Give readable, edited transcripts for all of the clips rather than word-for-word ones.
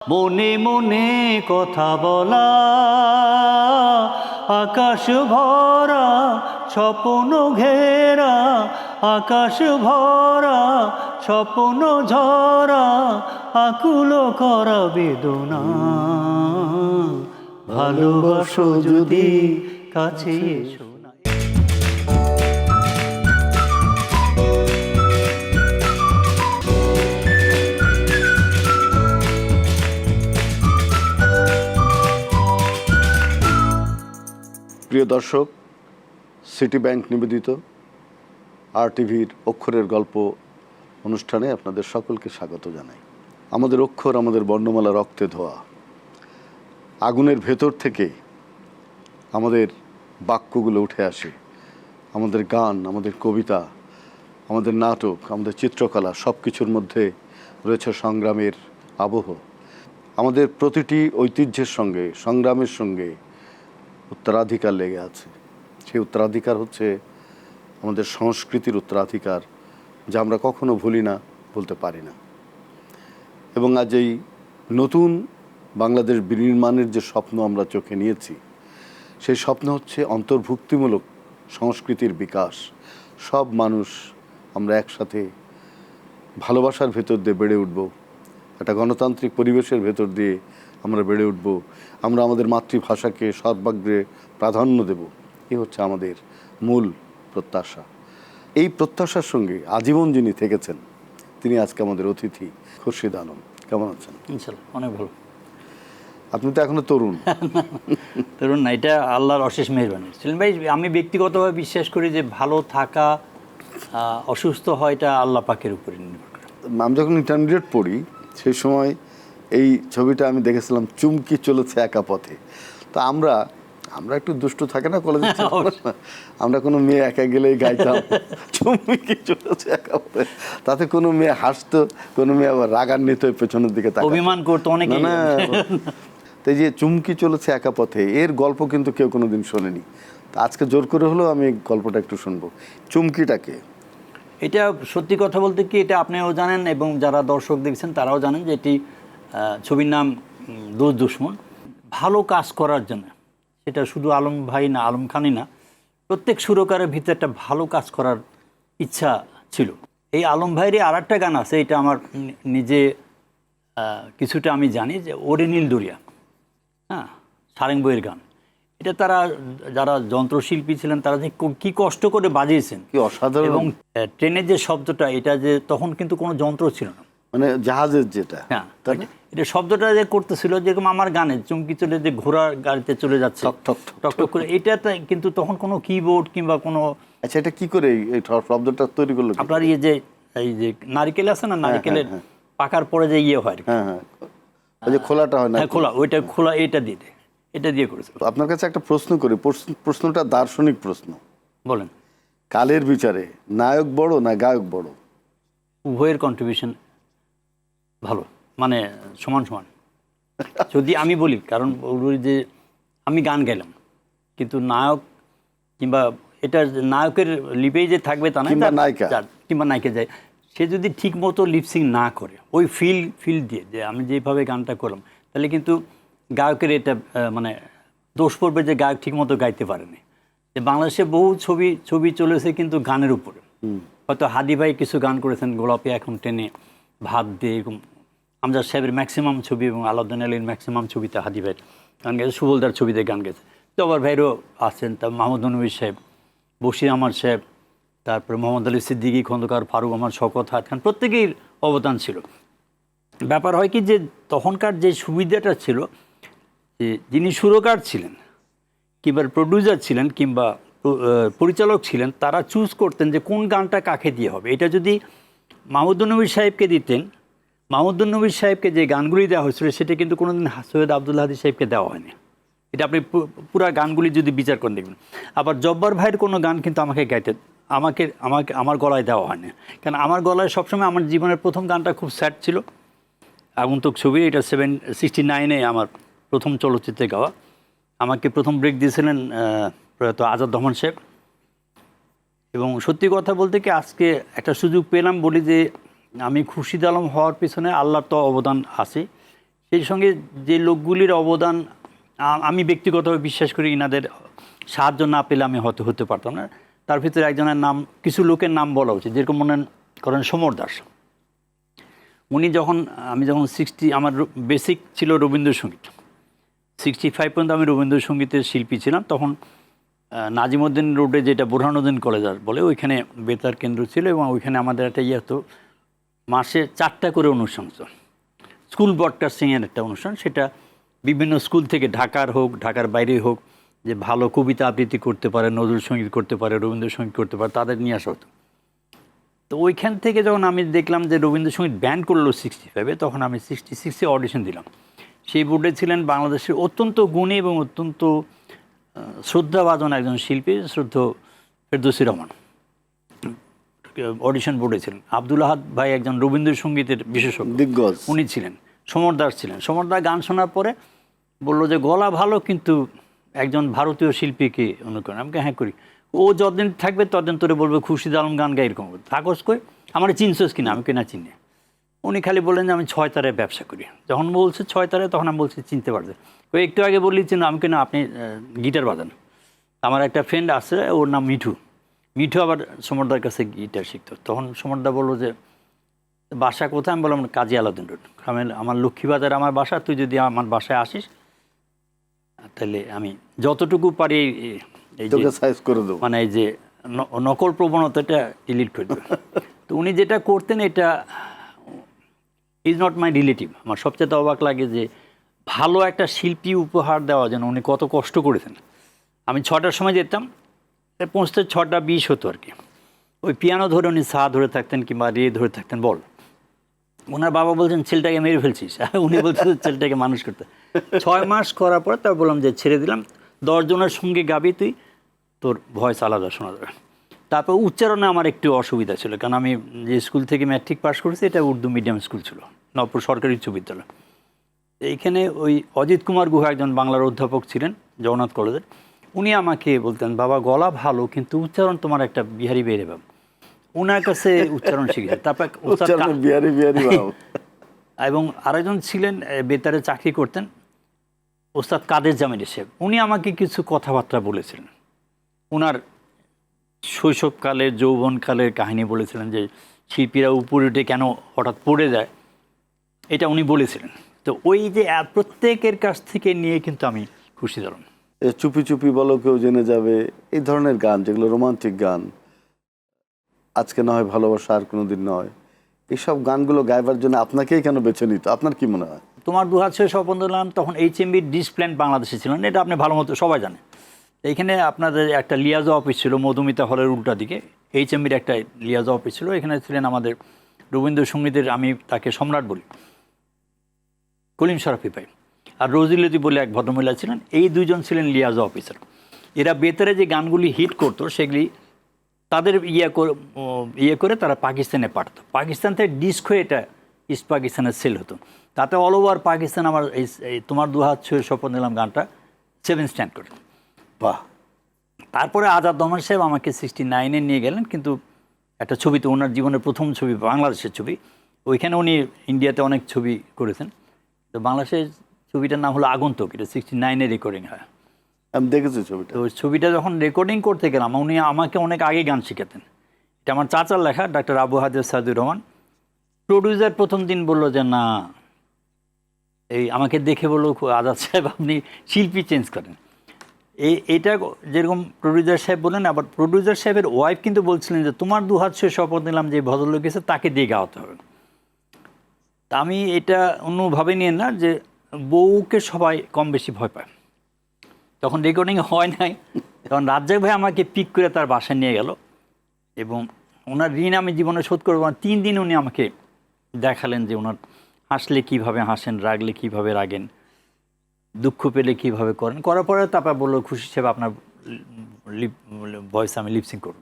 মনে মনে কথা বলা, আকাশ ভরা স্বপ্ন ঘেরা, আকাশ ভরা স্বপ্ন ঝরা, আকুল করা বেদনা। ভালোবাসো যদি কাছে এসো না। প্রিয় দর্শক, সিটি ব্যাংক নিবেদিত RTVর অক্ষরের গল্প অনুষ্ঠানে আপনাদের সকলকে স্বাগত জানাই। আমাদের অক্ষর, আমাদের বর্ণমালা রক্তে ধোয়া। আগুনের ভেতর থেকে আমাদের বাক্যগুলো উঠে আসে। আমাদের গান, আমাদের কবিতা, আমাদের নাটক, আমাদের চিত্রকলা সব কিছুর মধ্যে রয়েছে সংগ্রামের আবহ। আমাদের প্রতিটি ঐতিহ্যের সঙ্গে, সংগ্রামের সঙ্গে উত্তরাধিকার লেগে আছে। সেই উত্তরাধিকার হচ্ছে আমাদের সংস্কৃতির উত্তরাধিকার, যা আমরা কখনো ভুলি না, বলতে পারি না। এবং আজ এই নতুন বাংলাদেশ বিনির্মাণের যে স্বপ্ন আমরা চোখে নিয়েছি, সেই স্বপ্ন হচ্ছে অন্তর্ভুক্তিমূলক সংস্কৃতির বিকাশ। সব মানুষ আমরা একসাথে ভালোবাসার ভেতর দিয়ে বেড়ে উঠব, একটা গণতান্ত্রিক পরিবেশের ভেতর দিয়ে আমরা বেড়ে উঠব। আমরা আমাদের মাতৃভাষাকে সর্বাগ্রে প্রাধান্য দেব। এ হচ্ছে আমাদের মূল প্রত্যাশা। এই প্রত্যাশার সঙ্গে আজীবন যিনি থেকেছেন, তিনি আজকে আমাদের অতিথি খুরশিদ আলম। কেমন আছেন? ইনশাল্লাহ অনেক ভালো। আপনি তো এখনো তরুণ। তরুণ না, এটা আল্লাহর অশেষ মেহেরবানি। সেলিম ভাই, আমি ব্যক্তিগতভাবে বিশ্বাস করি যে ভালো থাকা, অসুস্থ হয়, এটা আল্লাহ পাকের উপরে নির্ভর করে। আমি যখন ইন্টারমিডিয়েট পড়ি, সেই সময় এই ছবিটা আমি দেখেছিলাম, চুমকি চলেছে একা পথে। তো আমরা একটু দুষ্টু থাকে না কলেজে, আমরা কোনো মেয়ে একা গেলেই গাইতাম চুমকি চলেছে একা পথে। তাতে কোনো মেয়ে হাসতো, কোনো মেয়ে আবার রাগান্বিত হয়ে পেছনের দিকে অভিমান করতো অনেকে। তো এই যে চুমকি চলেছে একা পথে, এর গল্প কিন্তু কেউ কোনোদিন শোনেনি। তো আজকে জোর করে হলেও আমি গল্পটা একটু শুনবো। চুমকিটাকে, এটা সত্যি কথা বলতে কি, এটা আপনিও জানেন এবং যারা দর্শক দেখছেন তারাও জানেন যে এটি ছবির নাম দোস্ত দুশমন। ভালো কাজ করার জন্য, সেটা শুধু আলম ভাই না, আলম খানই না, প্রত্যেক সুরকারের ভিতরে একটা ভালো কাজ করার ইচ্ছা ছিল। এই আলম ভাইয়েরই আর একটা গান আছে, এটা আমার নিজে কিছুটা আমি জানি, যে ওরে নীল দরিয়া, হ্যাঁ, সারেং বইয়ের গান। এটা তারা যারা যন্ত্রশিল্পী ছিলেন তারা যে কি কষ্ট করে বাজিয়েছেন, কি অসাধারণ। এবং ট্রেনের যে শব্দটা, এটা যে তখন কিন্তু কোনো যন্ত্র ছিল না, মানে জাহাজের যেটা, হ্যাঁ, এটা শব্দটা যে করতেছিল, যেরকম আমার গানে চুমকি চলে যে ঘোড়ার গাড়িতে চলে যাচ্ছে টক টক করে, এটা কিন্তু তখন কোনো কিবোর্ড কিংবা কোনো। আচ্ছা, এটা কি করে এই শব্দটা তৈরি করলো? আপনার এই যে নারিকেল আছে না, নারিকেলের পাকার পরে যে হয়, হ্যাঁ হ্যাঁ, ওই যে খোলাটা হয় না, খোলা, ওইটা খোলা, এটা দিয়ে করেছে। আপনার কাছে একটা প্রশ্ন করি, প্রশ্নটা দার্শনিক প্রশ্ন। বলেন। কালের বিচারে নায়ক বড় না গায়ক বড়? উভয়ের কন্ট্রিবিউশন ভালো, মানে সমান সমান। যদি আমি বলি, কারণ যে আমি গান গাইলাম, কিন্তু নায়ক কিংবা এটা নায়কের লিপেই যে থাকবে তা না, কিংবা নায়িকা যায়, সে যদি ঠিক মতো লিপসিং না করে, ওই ফিল দিয়ে যে আমি যেভাবে গানটা করলাম, তাহলে কিন্তু গায়কের এটা মানে দোষ পড়বে যে গায়ক ঠিক মতো গাইতে পারেনি। যে বাংলাদেশে বহু ছবি চলেছে কিন্তু গানের উপরে। হয়তো হাদি ভাই কিছু গান করেছেন, গোলাপে এখন টেনে, ভাত দিয়ে, এরকম আমজাদ সাহেবের ম্যাক্সিমাম ছবি এবং আলাউদ্দিন আলীর ম্যাক্সিমাম ছবিতে হাদি ভাইয়ের গান গেছে, সুবলদার ছবিতে গান গেছে, জব্বার ভাইয়েরও আছেন, তার মাহমুদ নবী সাহেব, বশির আহমদ সাহেব, তারপরে মোহাম্মদ আলী সিদ্দিকী, খন্দকার ফারুক আহমদ, শওকত হায়াত খান, প্রত্যেকেই অবদান ছিল। ব্যাপার হয় কি, যে তখনকার যে সুবিধাটা ছিল, যে যিনি সুরকার ছিলেন কিংবা প্রডিউসার ছিলেন কিংবা পরিচালক ছিলেন, তারা চুজ করতেন যে কোন গানটা কাকে দিয়ে হবে। এটা যদি মাহমুদুন নবী সাহেবকে দিতেন, মাহমুদুন নবী সাহেবকে যে গানগুলি দেওয়া হয়েছিল, সেটা কিন্তু কোনোদিন সৈয়দ আবদুল্লাহ হাদী সাহেবকে দেওয়া হয়নি। এটা আপনি পুরা গানগুলি যদি বিচার করে দেখবেন। আবার জব্বার ভাইয়ের কোনো গান কিন্তু আমার গলায় দেওয়া হয়নি, কারণ আমার গলায় সবসময়, আমার জীবনের প্রথম গানটা খুব স্যাড ছিল, আগন্তুক ছবি, এটা 69-এ আমার প্রথম চলচ্চিত্রে গাওয়া। আমাকে প্রথম ব্রেক দিয়েছিলেন প্রয়াত আজাদ রহমান সাহেব। এবং সত্যি কথা বলতে কি, আজকে একটা সুযোগ পেলাম বলি যে আমি খুরশিদ আলম হওয়ার পিছনে আল্লাহর তো অবদান আছে। সেই সঙ্গে যে লোকগুলির অবদান আমি ব্যক্তিগতভাবে বিশ্বাস করি, ইনাদের সাহায্য না পেলে আমি হয়তো হতে পারতাম না। তার ভিতরে একজনের নাম, কিছু লোকের নাম বলা উচিত, যেরকম মনে করেন সমর দাস। উনি আমি যখন আমার বেসিক ছিল রবীন্দ্রসঙ্গীত, 65 পর্যন্ত আমি রবীন্দ্রসঙ্গীতের শিল্পী ছিলাম। তখন নাজিমউদ্দিন রোডে, যেটা বুরহানুদ্দিন কলেজ বলে, ওইখানে বেতার কেন্দ্র ছিল এবং ওইখানে আমাদের একটা হতো, মাসে 4টা করে অনুষ্ঠান হতো, স্কুল ব্রডকাস্টিংয়ের একটা অনুষ্ঠান। সেটা বিভিন্ন স্কুল থেকে, ঢাকার হোক ঢাকার বাইরে হোক, যে ভালো কবিতা আবৃত্তি করতে পারে, নজরুল সঙ্গীত করতে পারে, রবীন্দ্রসঙ্গীত করতে পারে, তাদের নিয়ে আসা হতো। তো ওইখান থেকে যখন আমি দেখলাম যে রবীন্দ্রসঙ্গীত ব্যান করলো 65-এ, তখন আমি 66-এ অডিশন দিলাম। সেই বোর্ডে ছিলেন বাংলাদেশের অত্যন্ত গুণী এবং অত্যন্ত শ্রদ্ধাভাজন একজন শিল্পী, ফেরদৌসী রহমান অডিশন বোর্ডে ছিলেন। আব্দুল আহাদ ভাই একজন রবীন্দ্রসঙ্গীতের বিশেষজ্ঞ, দিগ্গজ, উনি ছিলেন। সমর দাস ছিলেন। সমর দাস গান শোনার পরে বললো যে গলা ভালো, কিন্তু একজন ভারতীয় শিল্পীকে অনুকরণ। আমাকে হ্যাঁ করি, ও যতদিন থাকবে ততদিন তোরে বলবে খুরশিদ আলম গান গাই, এরকম থাকস কই, আমার চিনছস কিনা, আমি কিনা চিনি। উনি খালি বললেন যে আমি 6 তারে ব্যবসা করি। যখন বলছে 6 তারে, তখন আমি বলছি চিনতে পারছে। ওই একটু আগে বললি চিনো, আমি কিনা আপনি গিটার বাজান। আমার একটা ফ্রেন্ড আছে, ওর নাম মিঠু। মিঠু আবার সমরদার কাছে গিটার শিখতো। তখন সমরদা বললো যে বাসা কোথায়? আমি বললাম কাজী আলাউদ্দিন রোড। আমার লক্ষ্মীবাজার আমার বাসা, তুই যদি আমার বাসায় আসিস তাহলে আমি যতটুকু পারি এই যে সাইজ করে দেবো, মানে এই যে নকল প্রবণতাটা ডিলিট করে দেবো। তো উনি যেটা করতেন, এটা ইজ নট মাই রিলেটিভ। আমার সবচেয়ে অবাক লাগে যে ভালো একটা শিল্পী উপহার দেওয়া যেন উনি কত কষ্ট করেছেন। আমি 6টার সময় যেতাম, পৌঁছতে 6:20 হতো আর কি। ওই পিয়ানো ধরে উনি সা ধরে থাকতেন কিংবা রে ধরে থাকতেন, বল। ওনার বাবা বলছেন ছেলেটাকে মেরে ফেলছিস, উনি বলছেন ছেলেটাকে মানুষ করতে। 6 মাস করার পর তার বললাম যে ছেড়ে দিলাম, 10 জনের সঙ্গে গাবি তুই, তোর ভয়েস আলাদা শোনা যাবে। তারপর উচ্চারণে আমার একটু অসুবিধা ছিল, কারণ আমি যে স্কুল থেকে ম্যাট্রিক পাস করেছি এটা উর্দু মিডিয়াম স্কুল ছিল, নবপুর সরকারি উচ্চ বিদ্যালয়। এইখানে ওই অজিত কুমার গুহা একজন বাংলার অধ্যাপক ছিলেন জগন্নাথ কলেজের, উনি আমাকে বলতেন বাবা গলা ভালো, কিন্তু উচ্চারণ তোমার একটা বিহারি বেড়ে ভাব। ওনার কাছে উচ্চারণ শিখেছে। তারপর এবং আরেকজন ছিলেন বেতারে চাকরি করতেন, ওস্তাদ কাদের জামিল সাহেব, উনি আমাকে কিছু কথাবার্তা বলেছিলেন। ওনার শৈশবকালের যৌবনকালের কাহিনী বলেছিলেন, যে শিল্পীরা উপরে উঠে কেন হঠাৎ পড়ে যায়, এটা উনি বলেছিলেন। তো ওই যে প্রত্যেকের কাছ থেকে নিয়ে কিন্তু আমি খুশি হলাম। চুপি চুপি বলো কেউ জেনে যাবে, এই ধরনের গান যেগুলো রোমান্টিক গান, আজকে না হয় ভালোবাসা আর কোনোদিন নয়, এইসব গানগুলো গাইবার জন্য আপনাকেই কেন বেছে নিত, আপনার কি মনে হয়? তোমার 2006 স্বপন দিলাম, তখন HMB ডিসপ্ল্যান্ট বাংলাদেশে ছিলেন, এটা আপনি ভালো মতো সবাই জানে। এইখানে আপনাদের একটা লিয়াজা অফিস ছিল মধুমিতা হলের উল্টা দিকে, HMBর একটা লিয়াজা অফিস ছিল। এখানে ছিলেন আমাদের রবীন্দ্রসঙ্গীতের, আমি তাকে সম্রাট বলি, কলিম শরাফি ভাই, আর রোজিলতি বলে এক ভদ্রমহিলা ছিলেন। এই দুইজন ছিলেন লিয়াজা অফিসার। এরা বেতারে যে গানগুলি হিট করতো সেগুলি তাদের ইয়ে করে তারা পাকিস্তানে পাঠাতো। পাকিস্তান থেকে ডিস্ক হয়ে এটা ইস্ট পাকিস্তানের সেল হতো। তাতে অল ওভার পাকিস্তান আমার এই তোমার 2006 স্বপন দিলাম গানটা 7 স্ট্যান্ড করে। বাহ। তারপরে আজাদ রহমান সাহেব আমাকে 69-এ নিয়ে গেলেন, কিন্তু একটা ছবিতে, ওনার জীবনের প্রথম ছবি, বাংলাদেশের ছবি। ওইখানে উনি ইন্ডিয়াতে অনেক ছবি করেছেন, তো বাংলাদেশের ছবিটার নাম হলো আগন্তুক, এটা 69-এ রেকর্ডিং হয়। আমি দেখেছি ছবিটা। তো ছবিটা যখন রেকর্ডিং করতে গেলাম, উনি আমাকে অনেক আগে গান শেখাতেন। এটা আমার চাচার লেখা, ডাক্তার আবু হাজার সাদুর রহমান। প্রডিউসার প্রথম দিন বললো যে না, এই আমাকে দেখে বললো আজাদ সাহেব আপনি শিল্পী চেঞ্জ করেন। এটা যেরকম প্রডিউসার সাহেব বললেন, আবার প্রডিউসার সাহেবের ওয়াইফ কিন্তু বলছিলেন যে তোমার 2006 শপথ নিলাম যে ভদ্রলোক গেছে তাকে দিয়ে গাওয়াতে হবে। তা আমি এটা অন্যভাবে নিয়ে না, যে বউকে সবাই কম বেশি ভয় পায়। তখন রেকর্ডিং হয় নাই, তখন রাজ্জাক ভাই আমাকে পিক করে তার বাসায় নিয়ে গেল, এবং ওনার ঋণ আমি জীবনে শোধ করবো না। 3 দিন উনি আমাকে দেখালেন যে ওনার হাসলে কীভাবে হাসেন, রাগলে কীভাবে রাগেন, দুঃখ পেলে কীভাবে করেন। করার পরে তারপর বললো খুশি সাহেব আপনার ভয়েস আমি লিপসিং করব।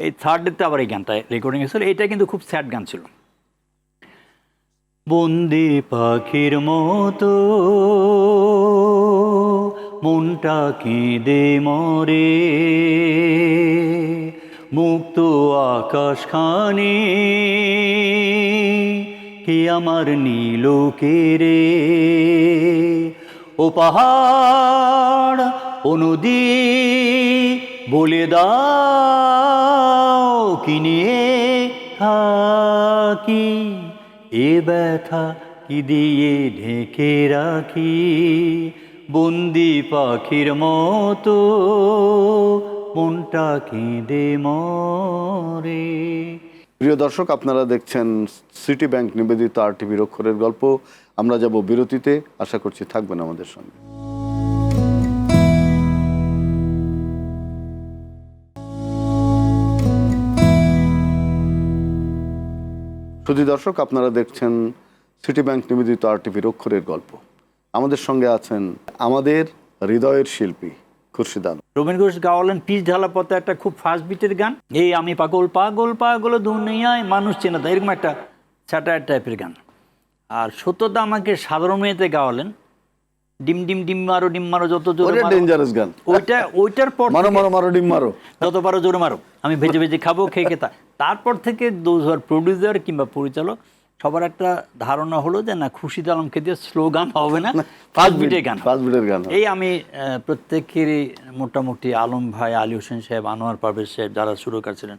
এই 3rd ডেতে আবার এই গানটা রেকর্ডিং হয়েছিল। এটা কিন্তু খুব স্যাড গান ছিল। বন্দি পাখির মতো মনটা কেঁদে মরে, মুক্ত আকাশখানি কে আমার নীল কে রে, ও পাহাড় ও নদী বলে দাও কি নিয়ে থাকি, এ ব্যথা কি দিয়ে ঢেকে রাখি, বন্দি পাখির মতো মনটা কেঁদে মরে। প্রিয় দর্শক, আপনারা দেখছেন সিটি ব্যাংক নিবেদিত RTVর অক্ষরের গল্প। আমরা যাব বিরতিতে, আশা করছি থাকবেন আমাদের সঙ্গে। শুধু দর্শক, আপনারা দেখছেন সিটি ব্যাংক নিবেদিত RTVর অক্ষরের গল্প। আমাদের সঙ্গে আছেন আমাদের হৃদয়ের শিল্পী খুরশিদ আলম। রবীন্দ্র ঘোষ গাওয়ালেন পিচ ঢালা পথে একটা খুব ফাস্ট বিটের গান, এই আমি পাগল পাগল পাগল দুনিয়ায় মানুষ চেনা তা, এরকম একটা স্যাটায়ার টাইপের গান। আর সত্যতা আমাকে সাধারণ মেয়েতে গাওয়ালেন ডিম ডিম ডিম মারো যত জোরে মারো, ডেঞ্জারাস গান। ওইটার পর মারো মারো মারো ডিম মারো, যত পারো জোরে মারো, আমি ভেজে ভেজে খাবো খেয়ে খেতা। তারপর থেকে প্রডিউসার কিংবা পরিচালক সবার একটা ধারণা হলো যে না, খুরশিদ আলমকে দিয়ে স্লোগান হবে না, ফাস্ট বিটের গান। ফাস্ট বিটের গান। এই আমি প্রত্যেকেরই মোটামুটি আলম ভাই, আলী হোসেন সাহেব, আনোয়ার পারভেজ সাহেব যারা সুরকার ছিলেন,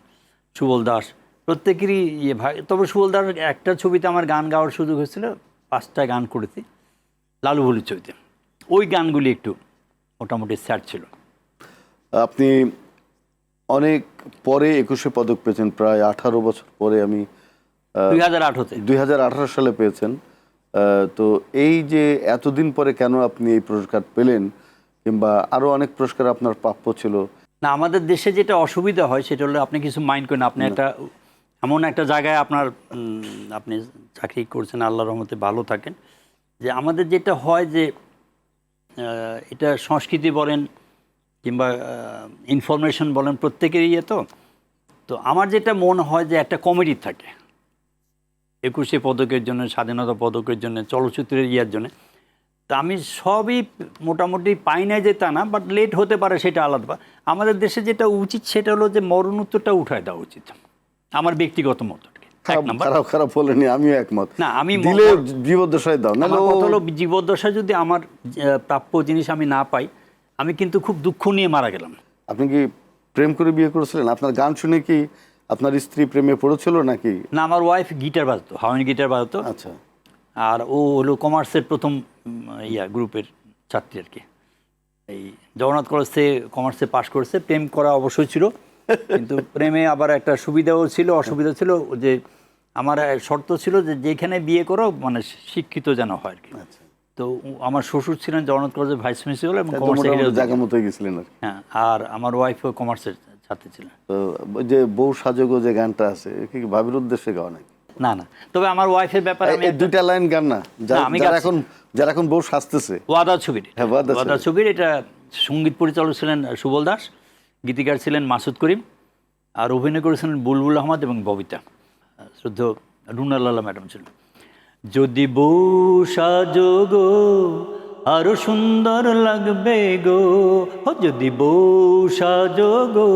সুবল দাস, প্রত্যেকেরই ইয়ে ভাই। তবে সুবল দাস একটা ছবিতে আমার গান গাওয়ার সুযোগ হয়েছিল, 5টা গান করেছি লালু ভুলির ছবিতে। ওই গানগুলি একটু মোটামুটি স্যাড ছিল। আপনি অনেক পরে 21শে পদক পেয়েছেন, প্রায় 18 বছর পরে। আমি 2018 সালে পেয়েছেন। তো এই যে এতদিন পরে কেন আপনি এই পুরস্কার পেলেন, কিংবা আরো অনেক পুরস্কার আপনার প্রাপ্য ছিল? না, আমাদের দেশে যেটা অসুবিধা হয় সেটা হলো, আপনি কিছু মাইন্ড করেন, আপনি একটা এমন একটা জায়গায় আপনার আপনি চাকরি করছেন, আল্লাহর রহমতে ভালো থাকেন, যে আমাদের যেটা হয় যে এটা সংস্কৃতি বলেন কিংবা ইনফরমেশন বলেন, প্রত্যেকেরই ইয়ে। তো আমার যেটা মনে হয় যে একটা কমিটি থাকে 21শে পদকের জন্য, স্বাধীনতা পদকের জন্য, চলচ্চিত্রের ইয়ার জন্য। তা আমি সবই মোটামুটি পাই নাই যে তা না, বাট লেট হতে পারে সেটা আলাদা। আমাদের দেশে যেটা উচিত সেটা হলো যে মরণোত্তরটা উঠায় দেওয়া উচিত, আমার ব্যক্তিগত মত। খারাপ বলেনি, আমিও একমত। না, আমি দিলে জীবদ্দশায় দাও না, হলো জীবদ্দশায় যদি আমার প্রাপ্য জিনিস আমি না পাই, আমি কিন্তু খুব দুঃখ নিয়ে মারা গেলাম। আপনি কি প্রেম করে বিয়ে করেছিলেন? আপনার গান শুনে কি আপনার স্ত্রী প্রেমে পড়েছিল নাকি? না, আমার ওয়াইফ গিটার বাজাতো, হাওয়াইন গিটার বাজাতো। আচ্ছা। আর ও হলো কমার্সের প্রথম গ্রুপের ছাত্রী আর কি। এই জগন্নাথ কলেজ থেকে কমার্সে পাশ করেছে। প্রেম করা অবশ্যই ছিল, কিন্তু প্রেমে আবার একটা সুবিধাও ছিল, অসুবিধা ছিল। যে আমার শর্ত ছিল যে যেখানে বিয়ে করো মানে শিক্ষিত যেন হয় আর কি। তো আমার শ্বশুর ছিলেন জগন্নাথ কলেজের ভাইস প্রিন্সিপাল এবং জায়গা মতো গেছিলেন। হ্যাঁ, আর আমার ওয়াইফও কমার্সের ছাত্রী ছিলেন। তো যে বউ সাজগো যে গানটা আছে, কি ভাবির উদ্দেশ্যে গাওয়া নাকি? না না, তবে আমার ওয়াইফের ব্যাপারে আমি দুইটা লাইন গান না, যারা এখন বউ সাজতেছে। ওয়াদা ছবির, ওয়াদা ছবির এটা সঙ্গীত পরিচালক ছিলেন সুবল দাস, গীতিকার ছিলেন মাসুদ করিম, আর অভিনয় করেছিলেন বুলবুল আহমদ এবং ববিতা। শ্রদ্ধ রুনা লালা ম্যাডাম ছিলেন। যদি বউ সাজগো আরো সুন্দর লাগবে গো, যদি বউ সাজগো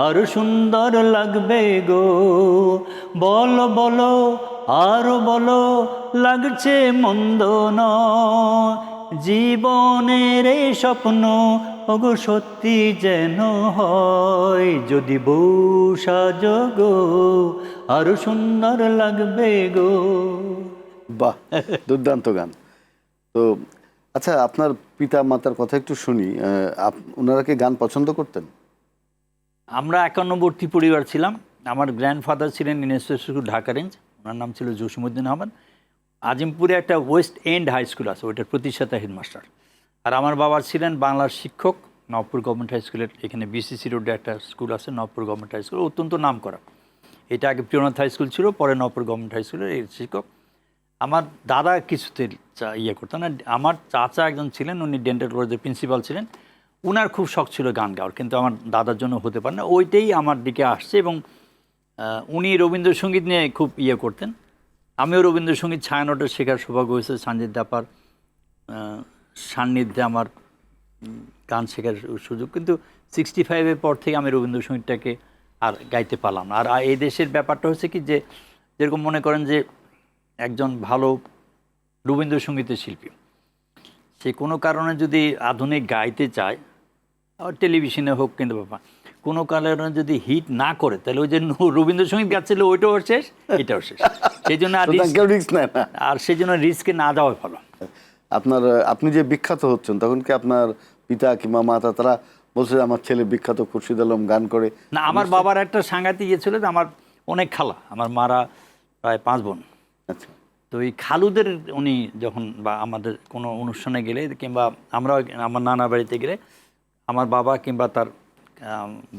আরো সুন্দর লাগবে গো, বলো বলো আরো বলো লাগছে মন্দ নয়, জীবনের এই স্বপ্ন ওগো সত্যি যেন হয়, যদি বউ সাজগো আরো সুন্দর লাগবে গো। বাহ, দুর্দান্ত গান। তো আচ্ছা, আপনার পিতা মাতার কথা একটু শুনি। ওনারা কি গান পছন্দ করতেন? আমরা 51বর্তী পরিবার ছিলাম। আমার গ্র্যান্ডফাদার ছিলেন ইনস্টিটিউট ঢাকা রেঞ্জ, ওনার নাম ছিল জসিমউদ্দিন আহমদ। আজিমপুরে একটা ওয়েস্ট এন্ড হাই স্কুল আছে, ওইটার প্রতিষ্ঠাতা হেডমাস্টার। আর আমার বাবা ছিলেন বাংলার শিক্ষক, নবপুর গভর্নমেন্ট হাই স্কুলের এখানে BCC রোডে একটা স্কুল আছে, নবপুর গভর্নমেন্ট হাই স্কুল, অত্যন্ত নাম করা। এটা আগে প্রিয়নাথ হাই স্কুল ছিল, পরে নবপুর গভর্নমেন্ট হাই স্কুলের এই শিক্ষক। আমার দাদা কিছুতে করতেন না। আমার চাচা একজন ছিলেন, উনি ডেন্টাল কলেজের প্রিন্সিপাল ছিলেন। উনার খুব শখ ছিল গান গাওয়ার, কিন্তু আমার দাদার জন্য হতে পারে না। ওইটাই আমার দিকে আসছে এবং উনি রবীন্দ্রসঙ্গীত নিয়ে খুব করতেন। আমিও রবীন্দ্রসঙ্গীত ছায়ানটের শেখার সৌভাগ্য হয়েছে। সঞ্জিত দাপার সান্নিধ্যে আমার গান শেখার সুযোগ, কিন্তু 65-এর পর থেকে আমি রবীন্দ্রসঙ্গীতটাকে আর গাইতে পারলাম না। আর এই দেশের ব্যাপারটা হচ্ছে কি, যে যেরকম মনে করেন যে একজন ভালো রবীন্দ্রসঙ্গীতের শিল্পী সে কোনো কারণে যদি আধুনিক গাইতে চায়, আর টেলিভিশনে হোক কিন্তু বাবা, কোনো কারণে যদি হিট না করে তাহলে ওই যে রবীন্দ্রসঙ্গীত গাচ্ছিল ওইটাও শেষ, এটাও শেষ। সেই জন্য কেউ রিস্ক নেয় না। আর সেই জন্য রিস্কে না যাওয়াই ভালো। আপনি যে বিখ্যাত হচ্ছেন তখন কি আপনার পিতা কিংবা মাতা তারা বলছে যে আমার ছেলে বিখ্যাত, খুরশিদ আলম গান করে? না, আমার বাবার একটা সাংঘাতিক ইয়ে ছিল যে আমার অনেক খালা, আমার মারা প্রায় 5 বোন। আচ্ছা। তো এই খালুদের উনি যখন বা আমাদের কোনো অনুষ্ঠানে গেলে কিংবা আমরা আমার নানার বাড়িতে গেলে আমার বাবা কিংবা তার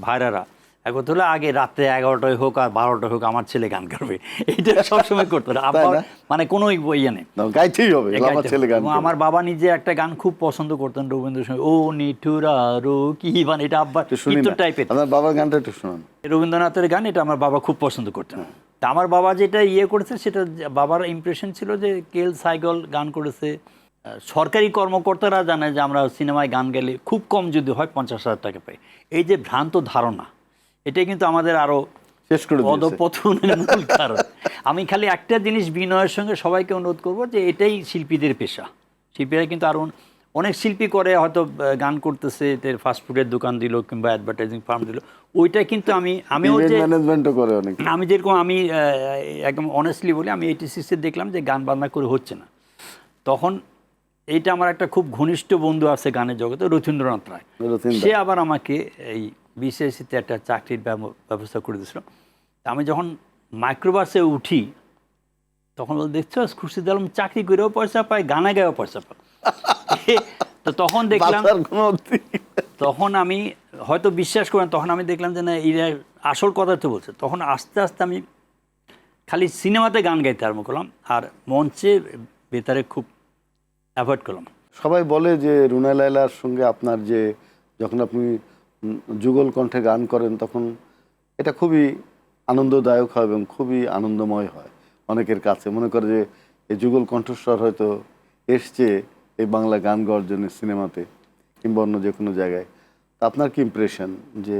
ভাইরারা একবার হলে আগে রাত্রে 11টায় হোক আর 12টায় হোক আমার ছেলে গান করবে, এইটা সবসময় করতো না। আবার মানে কোনো ইয়ে নেই, গাইতেই হবে আমার ছেলে গান। আমার বাবা নিজে একটা গান খুব পছন্দ করতেন রবীন্দ্রসঙ্গীত, ও নিঠুরা রো কি, মানে এটা আব্বা টাইপের। আমার বাবার গানটা একটু শুনুন। রবীন্দ্রনাথের গান, এটা আমার বাবা খুব পছন্দ করতেন। তা আমার বাবা যেটা ইয়ে করেছে সেটা বাবার ইমপ্রেশন ছিল যে কেল সাইগল গান করেছে। সরকারি কর্মকর্তারা জানে যে আমরা সিনেমায় গান গেলে খুব কম যদি হয় 50,000 টাকা পাই। এই যে ভ্রান্ত ধারণা, এটাই কিন্তু আমাদের আরো শেষ করে দিয়েছে। অধঃপতনের মূল কারণ। আমি খালি একটা জিনিস বিনয়ের সঙ্গে সবাইকে অনুরোধ করবো যে এটাই শিল্পীদের পেশা। শিল্পীরা কিন্তু আরো অনেক শিল্পী করে হয়তো গান করতেছে, ফাস্টফুডের দোকান দিল কিংবা অ্যাডভার্টাইজিং ফার্ম দিল, ওইটা কিন্তু আমিও যে ম্যানেজমেন্টও করে অনেক। আমি যেরকম আমি একদম অনেস্টলি বলি, আমি 86-এ দেখলাম যে গান বাজনা করে হচ্ছে না। তখন এইটা আমার একটা খুব ঘনিষ্ঠ বন্ধু আছে গানের জগতে, রথীন্দ্রনাথ রায়। সে আবার আমাকে এই বিসিএসসিতে একটা চাকরির ব্যবস্থা করে দিয়েছিল। আমি যখন মাইক্রোবাসে উঠি তখন বল, দেখছো খুরশিদ আলম চাকরি করেও পয়সা পায়, গানা গায়েও পয়সা পায়। তো তখন দেখলাম, তখন আমি হয়তো বিশ্বাস করেন, তখন আমি দেখলাম যে না, এরা আসল কথা তো বলছে। তখন আস্তে আস্তে আমি খালি সিনেমাতে গান গাইতে আরম্ভ করলাম, আর মঞ্চে ভেতরে খুব অ্যাভয়েড করলাম। সবাই বলে যে রুনা লায়লার সঙ্গে আপনার যে যখন আপনি যুগল কণ্ঠে গান করেন তখন এটা খুবই আনন্দদায়ক হয় এবং খুবই আনন্দময় হয় অনেকের কাছে। মনে করে যে এই যুগল কণ্ঠস্বর হয়তো এসছে এই বাংলা গান গাওয়ার জন্য সিনেমাতে কিংবা অন্য যে কোনো জায়গায়। তা আপনার কি ইমপ্রেশন যে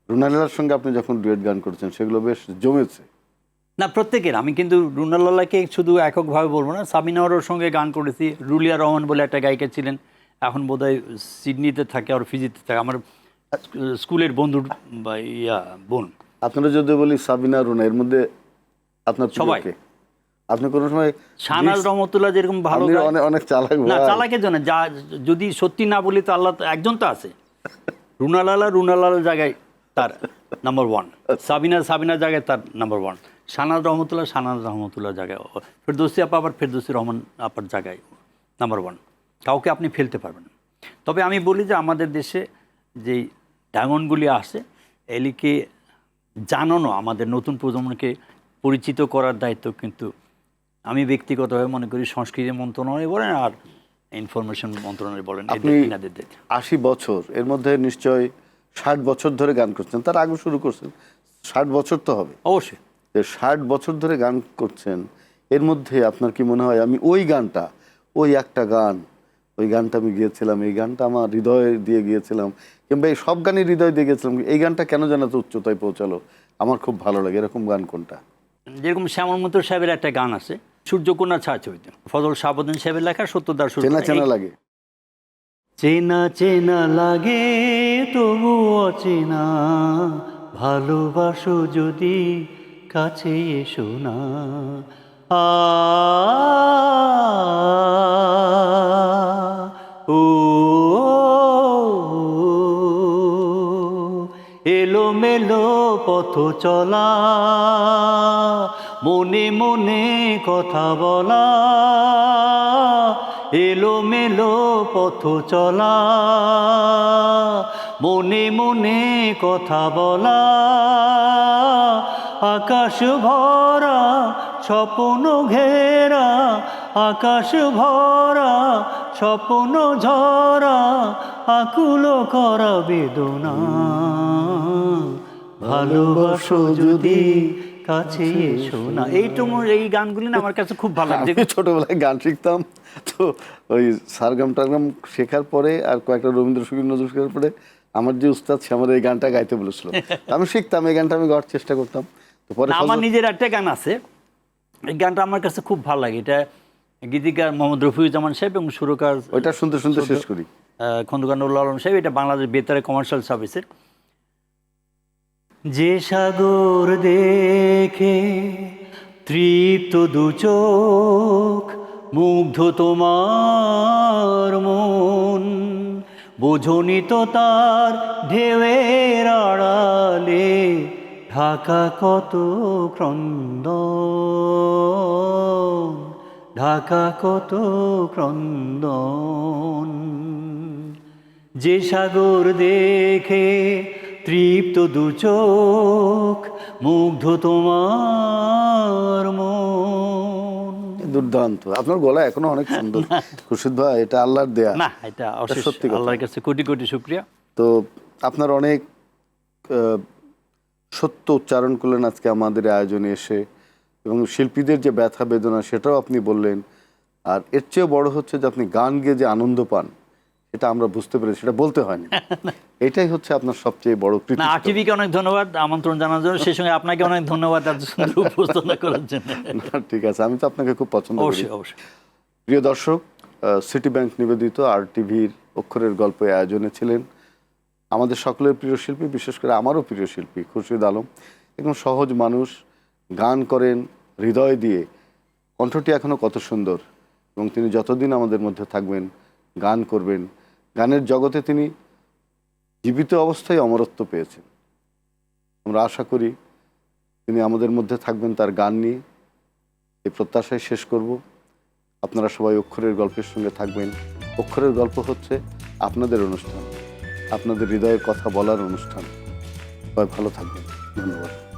রুনা লায়লার সঙ্গে আপনি যখন ডুয়েট গান করছেন সেগুলো বেশ জমেছে? না, প্রত্যেকের। আমি কিন্তু রুনা লায়লাকে শুধু এককভাবে বলবো না, সাবিনাওয়ার সঙ্গে গান করেছি। রুলিয়া রহমান বলে একটা গায়িকা ছিলেন, এখন বোধহয় সিডনিতে থাকে আর ফিজিতে থাকে, আমার স্কুলের বন্ধুর বা বোন। আপনারা যদি বলি সাবিনা, রুনা, এর মধ্যে আপনার সবাই। আপনি কোনো সময় শাহনাজ রহমতুল্লাহ যেরকম ভালো অনেক চালাক না, চালাকের জন্য যা যদি সত্যি না বলি তো আল্লাহ একজন তো আছে। রুনা লায়লার জায়গায় তার নাম্বার 1, সাবিনার জায়গায় তার নাম্বার 1, শাহনাজ রহমতুল্লাহ জায়গায়, ফেরদৌসী আপা আবার ফেরদৌসী রহমান আপার জায়গায় নাম্বার 1। কাউকে আপনি ফেলতে পারবেন না। তবে আমি বলি যে আমাদের দেশে যেই ডায়মন্ডগুলি আসে এলিকে জানানো, আমাদের নতুন প্রজন্মকে পরিচিত করার দায়িত্ব কিন্তু আমি ব্যক্তিগতভাবে মনে করি সংস্কৃতি মন্ত্রণালয় বলেন আর ইনফরমেশন মন্ত্রণালয় বলেন, আপনি 80 বছর, এর মধ্যে নিশ্চয় 60 বছর ধরে গান করছেন, তার আগে শুরু করছেন, 60 বছর তো হবে অবশ্যই। 60 বছর ধরে গান করছেন, এর মধ্যে আপনার কি মনে হয় আমি ওই গানটা, ওই একটা গান, ওই গানটা আমি গিয়েছিলাম, এই গানটা আমার হৃদয় দিয়ে গিয়েছিলাম, কিংবা এই সব গানই হৃদয় দিয়ে গিয়েছিলাম, এই গানটা কেন যেন এত উচ্চতায় পৌঁছালো, আমার খুব ভালো লাগে, এরকম গান কোনটা? যেরকম শ্যামল মন্ত্র সাহেবের একটা গান আছে সূর্যকন্যা ছায়াছবিতে, ফজল শাহাবুদ্দিন সাহেবের লেখা, সত্যদার সুর। চেনা চেনা লাগে, চেনা চেনা লাগে তবু অচেনা, ভালোবাসো যদি কাছে এসো না। ও এলো মেলো পথ চলা, মনে মনে কথা বলা, এলো মেলো পথ চলা, মনে মনে কথা বলা, আকাশ ভরা স্বপ্ন ঘেরা, আকাশ ভরা স্বপ্ন ঝরা, আকুল করা বেদনা, ভালোবাসো যদি কাছে এসো না। এই গানগুলি না আমার কাছে খুব ভালো লাগে। ছোটবেলায় গান শিখতাম তো ওই সারগাম টারগাম শেখার পরে আর কয়েকটা রবীন্দ্রসঙ্গীত নজরুল শেখার পরে আমার যে উস্তাদ সে আমার এই গানটা গাইতে বলেছিল, আমি শিখতাম, এই গানটা আমি গাওয়ার চেষ্টা করতাম। তো পরে আমার নিজের একটা গান আছে, এই গানটা আমার কাছে খুব ভালো লাগে। এটা গীতিকার মোহাম্মদ রফিউজ্জামান সাহেব এবং সুরকার ওইটা শুনতে শুনতে শেষ করি। খন্দকার নুরুল আলম সাহেব। এটা বাংলাদেশ বেতারে কমার্শিয়াল সার্ভিসের। যে সাগর দেখে তৃপ্ত দু চোখ, মুগ্ধ তোমার মন, বোঝনি তো তার ঢেউয়ের আড়ালে ঢাকা কত ক্রন্দন, ঢাকা কত ক্রন্দন। যে সাগর দেখে তৃপ্ত দু চোখ, মুগ্ধ তোমার মন। দুর্দান্ত, আপনার গলা এখনো অনেক সুন্দর খুরশিদ ভাই, এটা আল্লাহর দেয়া। না, এটা অশেষ সত্যি কথা। আল্লাহর কাছে কোটি কোটি শুকরিয়া। তো আপনার অনেক সত্য উচ্চারণ করলেন আজকে আমাদের আয়োজনে এসে, এবং শিল্পীদের যে ব্যথা বেদনা সেটাও আপনি বললেন। আর এর চেয়েও বড় হচ্ছে যে আপনি গান গেয়ে যে আনন্দ পান, এটা আমরা বুঝতে পেরেছি, সেটা বলতে হয় না। এটাই হচ্ছে আপনার সবচেয়ে বড় না, কৃতিত্ব। আরটিভিকে অনেক ধন্যবাদ আমন্ত্রণ জানার জন্য, সেই সঙ্গে আপনাকে অনেক ধন্যবাদ এত সুন্দর উপস্থাপনা করার জন্য। না, ঠিক আছে, আমি তো আপনাকে খুব পছন্দ করি। অবশ্যই অবশ্যই। প্রিয় দর্শক, সিটি ব্যাংক নিবেদিত আরটিভির অক্ষরের গল্প আয়োজনে ছিলেন আমাদের সকলের প্রিয় শিল্পী, বিশেষ করে আমারও প্রিয় শিল্পী খুরশিদ আলম। একদম সহজ মানুষ, গান করেন হৃদয় দিয়ে, কণ্ঠটি এখনও কত সুন্দর, এবং তিনি যতদিন আমাদের মধ্যে থাকবেন গান করবেন। গানের জগতে তিনি জীবিত অবস্থায় অমরত্ব পেয়েছেন। আমরা আশা করি তিনি আমাদের মধ্যে থাকবেন তার গান নিয়ে। এই প্রত্যাশায় শেষ করব। আপনারা সবাই অক্ষরের গল্পের সঙ্গে থাকবেন। অক্ষরের গল্প হচ্ছে আপনাদের অনুষ্ঠান, আপনাদের হৃদয়ের কথা বলার অনুষ্ঠান। সবাই ভালো থাকবেন। ধন্যবাদ।